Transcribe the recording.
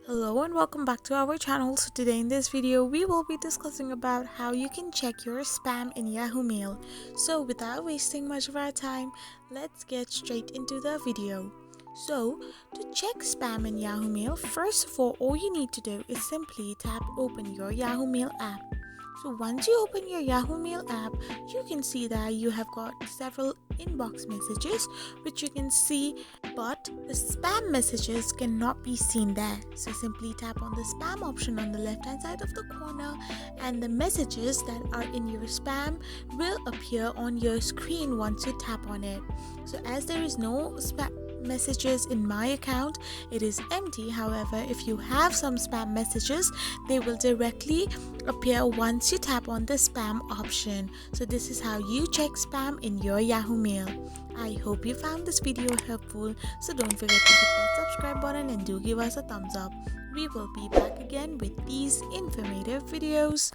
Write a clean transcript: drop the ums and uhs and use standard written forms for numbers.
Hello and welcome back to our channel. So today in this video we will be discussing about how you can check your spam in Yahoo Mail. So without wasting much of our time, let's get straight into the video. So to check spam in Yahoo Mail, first of all you need to do is simply tap open your Yahoo Mail app. So once you open your Yahoo Mail app, you can see that you have got several inbox messages which you can see, but the spam messages cannot be seen there. So simply tap on the spam option on the left hand side of the corner and the messages that are in your spam will appear on your screen once you tap on it. So as there is no spam messages in my account, it is empty. However, if you have some spam messages, they will directly appear once you tap on the spam option. So this is how you check spam in your Yahoo Mail. I hope you found this video helpful, so don't forget to hit that subscribe button and do give us a thumbs up. We will be back again with these informative videos.